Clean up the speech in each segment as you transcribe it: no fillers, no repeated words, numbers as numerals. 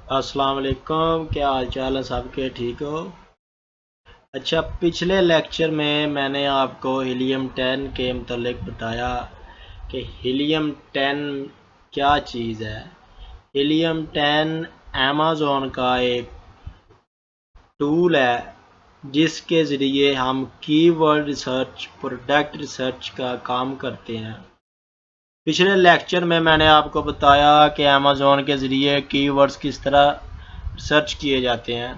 السلام علیکم، کیا حال چال ہے سب کے؟ ٹھیک ہو؟ اچھا، پچھلے لیکچر میں نے آپ کو ہیلیم 10 کے متعلق بتایا کہ ہیلیم 10 کیا چیز ہے۔ ہیلیم 10 امیزون کا ایک ٹول ہے جس کے ذریعے ہم کی ورڈ ریسرچ، پروڈکٹ ریسرچ کا کام کرتے ہیں۔ پچھلے لیکچر میں نے آپ کو بتایا کہ امیزون کے ذریعے کی ورڈز کس طرح ریسرچ کیے جاتے ہیں۔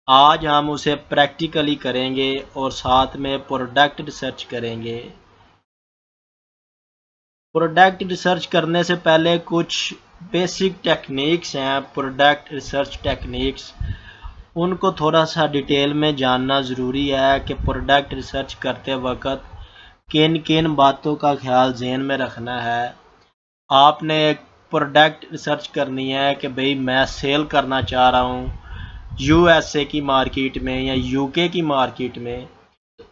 آج ہم اسے پریکٹیکلی کریں گے اور ساتھ میں پروڈکٹ ریسرچ کریں گے۔ پروڈکٹ ریسرچ کرنے سے پہلے کچھ بیسک ٹیکنیکس ہیں، پروڈکٹ ریسرچ ٹیکنیکس، ان کو تھوڑا سا ڈیٹیل میں جاننا ضروری ہے کہ پروڈکٹ ریسرچ کرتے وقت کن کن باتوں کا خیال ذہن میں رکھنا ہے۔ آپ نے ایک پروڈکٹ ریسرچ کرنی ہے کہ بھئی میں سیل کرنا چاہ رہا ہوں یو ایس اے کی مارکیٹ میں یا یو کے کی مارکیٹ میں،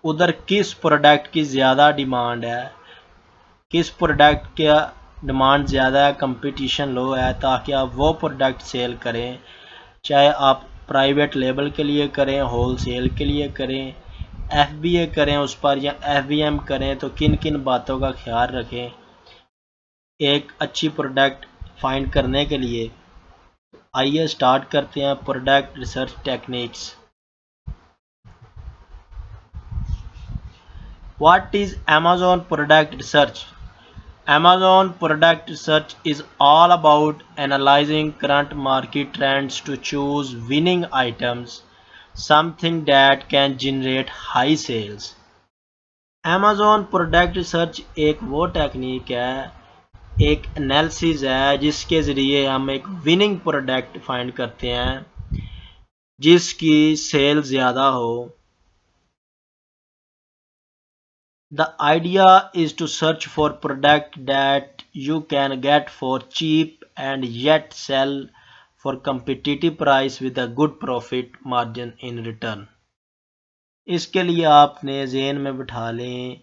ادھر کس پروڈکٹ کی زیادہ ڈیمانڈ ہے، کس پروڈکٹ کا ڈیمانڈ زیادہ ہے، کمپٹیشن لو ہے، تاکہ آپ وہ پروڈکٹ سیل کریں، چاہے آپ پرائیویٹ لیبل کے لیے کریں، ہول سیل کے لیے کریں، ایف بی اے کریں اس پر یا ایف بی ایم کریں، تو کن کن باتوں کا خیال رکھیں ایک اچھی پروڈکٹ فائنڈ کرنے کے لیے۔ آئیے سٹارٹ کرتے ہیں product research techniques. What is Amazon product research? Amazon product research is all about analyzing current market trends to choose winning items, something that can generate high sales. Amazon product research ایک وہ technique ہے، ایک analysis ہے جس کے ذریعے ہم ایک وننگ پروڈکٹ فائنڈ کرتے ہیں جس کی سیل زیادہ ہو۔ The idea is to search for product that you can get for cheap and yet sell for competitive price with a good profit margin in return. اس کے لیے آپ نے ذہن میں بٹھا لیں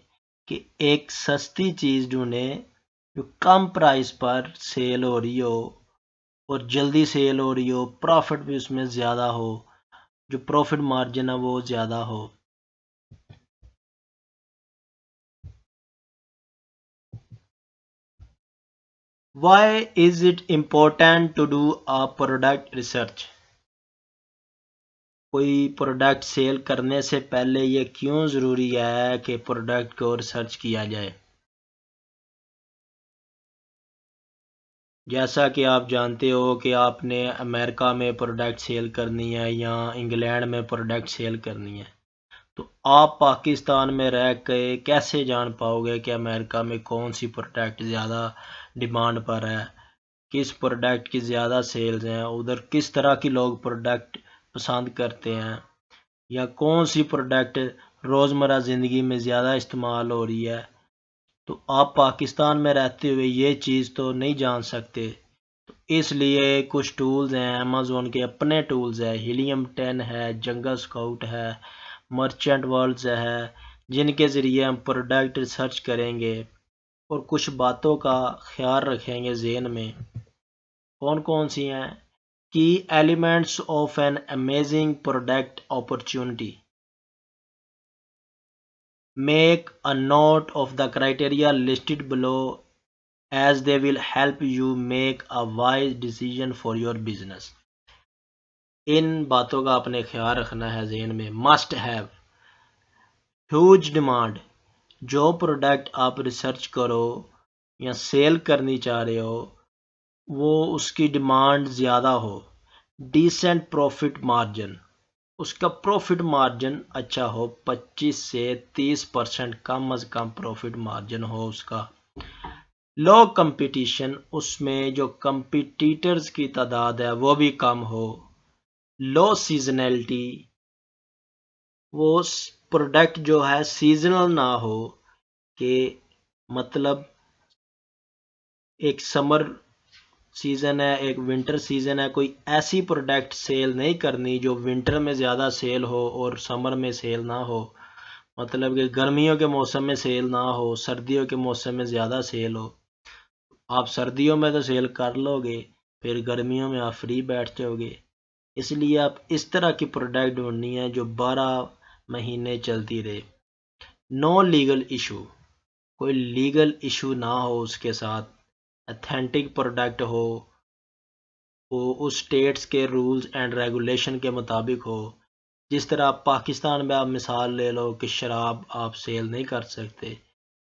کہ ایک سستی چیز ڈھونڈیں جو کم پرائس پر سیل ہو رہی ہو اور جلدی سیل ہو رہی ہو، پروفٹ بھی اس میں زیادہ ہو، جو پروفٹ مارجن ہے وہ زیادہ ہو۔ Why is it important to do a product research? کوئی پروڈکٹ سیل کرنے سے پہلے یہ کیوں ضروری ہے کہ پروڈکٹ کو ریسرچ کیا جائے؟ جیسا کہ آپ جانتے ہو کہ آپ نے امریکہ میں پروڈکٹ سیل کرنی ہے یا انگلینڈ میں پروڈکٹ سیل کرنی ہے، تو آپ پاکستان میں رہ کے کیسے جان پاؤ گے کہ امریکہ میں کون سی پروڈکٹ زیادہ ڈیمانڈ پر ہے، کس پروڈکٹ کی زیادہ سیلز ہیں، ادھر کس طرح کی لوگ پروڈکٹ پسند کرتے ہیں، یا کون سی پروڈکٹ روزمرہ زندگی میں زیادہ استعمال ہو رہی ہے، تو آپ پاکستان میں رہتے ہوئے یہ چیز تو نہیں جان سکتے۔ تو اس لیے کچھ ٹولز ہیں، امیزون کے اپنے ٹولز ہیں، ہیلیم 10 ہے، جنگل سکاؤٹ ہے، مرچنٹ ورلڈز ہے، جن کے ذریعے ہم پروڈکٹ ریسرچ کریں گے اور کچھ باتوں کا خیال رکھیں گے ذہن میں۔ کون کون سی ہیں؟ Key elements of an amazing product opportunity. Make a note of the criteria listed below as they will help you make a wise decision for your business. ان باتوں کا اپنے خیال رکھنا ہے ذہن میں۔ Must have. Huge demand. جو product آپ ریسرچ کرو یا سیل کرنی چاہ رہے ہو وہ اس کی ڈیمانڈ زیادہ ہو۔ ڈیسنٹ پروفٹ مارجن، اس کا پروفٹ مارجن اچھا ہو، 25 سے 30% کم از کم پروفٹ مارجن ہو اس کا۔ لو کمپٹیشن، اس میں جو کمپٹیٹرز کی تعداد ہے وہ بھی کم ہو۔ لو سیزنلٹی، وہ پروڈکٹ جو ہے سیزنل نہ ہو، کہ مطلب ایک سمر سیزن ہے ایک ونٹر سیزن ہے، کوئی ایسی پروڈکٹ سیل نہیں کرنی جو ونٹر میں زیادہ سیل ہو اور سمر میں سیل نہ ہو، مطلب کہ گرمیوں کے موسم میں سیل نہ ہو، سردیوں کے موسم میں زیادہ سیل ہو۔ آپ سردیوں میں تو سیل کر لو گے پھر گرمیوں میں آپ فری بیٹھ جاؤ گے. اس لیے آپ اس طرح کی پروڈکٹ ڈھونڈنی ہے جو 12 مہینے چلتی رہے. نو لیگل ایشو، کوئی لیگل ایشو نہ ہو اس کے ساتھ، اتھینٹک پروڈکٹ ہو، وہ اس اسٹیٹس کے رولز اینڈ ریگولیشن کے مطابق ہو. جس طرح آپ پاکستان میں آپ مثال لے لو کہ شراب آپ سیل نہیں کر سکتے،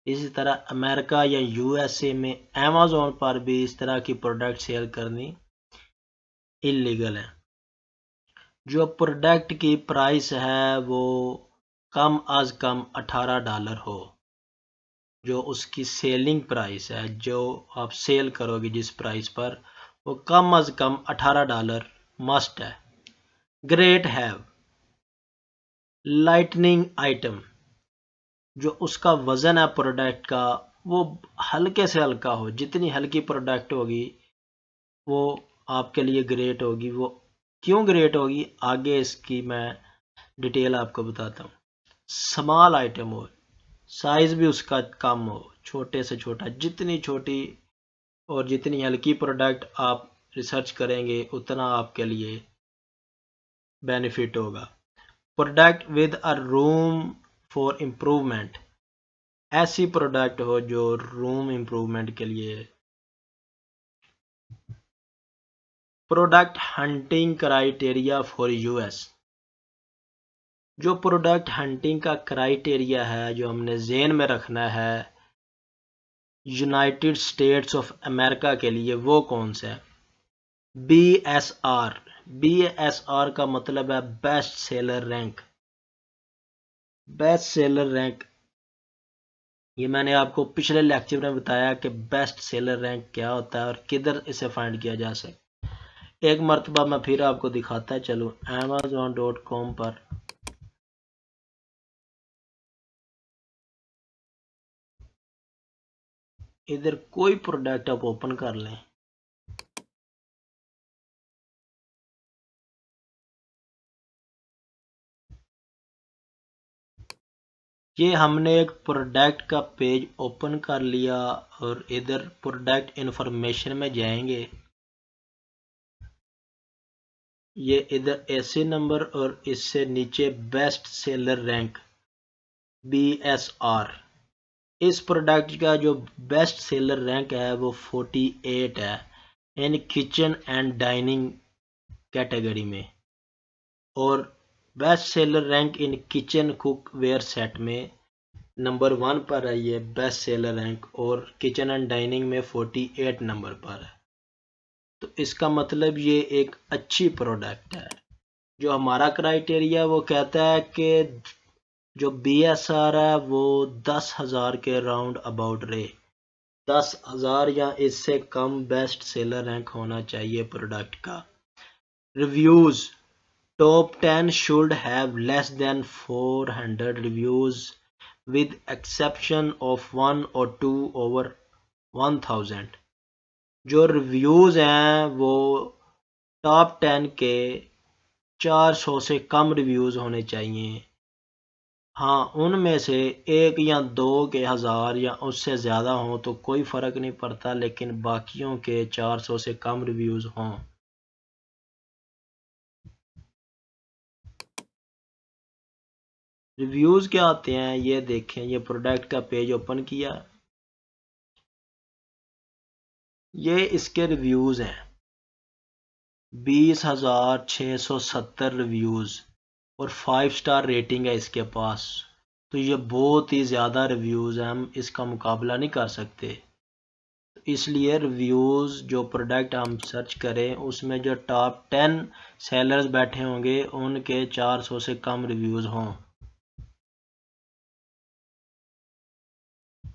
اسی طرح امریکہ یا یو ایس اے میں ایمیزون پر بھی اس طرح کی پروڈکٹ سیل کرنی انلیگل ہے. جو پروڈکٹ کی پرائس ہے وہ کم از کم $18 ہو، جو اس کی سیلنگ پرائس ہے، جو آپ سیل کرو گے جس پرائس پر، وہ کم از کم $18 مسٹ ہے. گریٹ ہیو، لائٹننگ آئٹم، جو اس کا وزن ہے پروڈکٹ کا وہ ہلکے سے ہلکا ہو. جتنی ہلکی پروڈکٹ ہوگی وہ آپ کے لیے گریٹ ہوگی. وہ کیوں گریٹ ہوگی آگے اس کی میں ڈیٹیل آپ کو بتاتا ہوں. سمال آئٹم ہو، سائز بھی اس کا کم ہو، چھوٹے سے چھوٹا. جتنی چھوٹی اور جتنی ہلکی پروڈکٹ آپ ریسرچ کریں گے اتنا آپ کے لیے بینیفٹ ہوگا. Product with a room for improvement, ایسی پروڈکٹ ہو جو روم امپروومنٹ کے لیے. Product hunting criteria for U S, جو پروڈکٹ ہنٹنگ کا کرائیٹیریا ہے جو ہم نے ذہن میں رکھنا ہے یونائٹڈ اسٹیٹس آف امریکہ کے لیے، وہ کون سا ہے؟ Be S are. Be S are کا مطلب ہے best seller rank. Best seller rank, یہ میں نے آپ کو پچھلے لیکچر میں بتایا کہ بیسٹ سیلر رینک کیا ہوتا ہے اور کدھر اسے فائنڈ کیا جا سکتا. ایک مرتبہ میں پھر آپ کو دکھاتا ہے. چلو amazon.com پر ادھر کوئی پروڈکٹ آپ اوپن کر لیں. یہ ہم نے ایک پروڈکٹ کا پیج اوپن کر لیا اور ادھر پروڈکٹ انفارمیشن میں جائیں گے. یہ ادھر ایسے نمبر اور اس سے نیچے best seller rank B S R. اس پروڈکٹ کا جو بیسٹ سیلر رینک ہے وہ 48 ہے in kitchen and dining category میں، اور best seller rank in kitchen cookware set میں نمبر 1 پر ہے. یہ بیسٹ سیلر رینک اور کچن اینڈ ڈائننگ میں 48 نمبر پر ہے. تو اس کا مطلب یہ ایک اچھی پروڈکٹ ہے. جو ہمارا کرائیٹیریا وہ کہتا ہے کہ جو بی ایس آر ہے وہ 10,000 کے راؤنڈ اباؤٹ رہے. 10,000 یا اس سے کم بیسٹ سیلر رینک ہونا چاہیے پروڈکٹ کا. Reviews, top 10 should have less than 400 reviews with exception of 1 or 2 over 1000. جو ریویوز ہیں وہ ٹاپ 10 کے 400 سے کم ریویوز ہونے چاہیے. ہاں ان میں سے 1 یا 2 کے 1000 یا اس سے زیادہ ہوں تو کوئی فرق نہیں پڑتا، لیکن باقیوں کے 400 سے کم ریویوز ہوں. ریویوز کیا آتے ہیں یہ دیکھیں. یہ پروڈکٹ کا پیج اوپن کیا، یہ اس کے ریویوز ہیں 20,670 ریویوز اور 5 سٹار ریٹنگ ہے اس کے پاس. تو یہ بہت ہی زیادہ ریویوز ہیں، ہم اس کا مقابلہ نہیں کر سکتے. اس لیے ریویوز جو پروڈکٹ ہم سرچ کریں اس میں جو ٹاپ 10 سیلرز بیٹھے ہوں گے ان کے 400 سے کم ریویوز ہوں.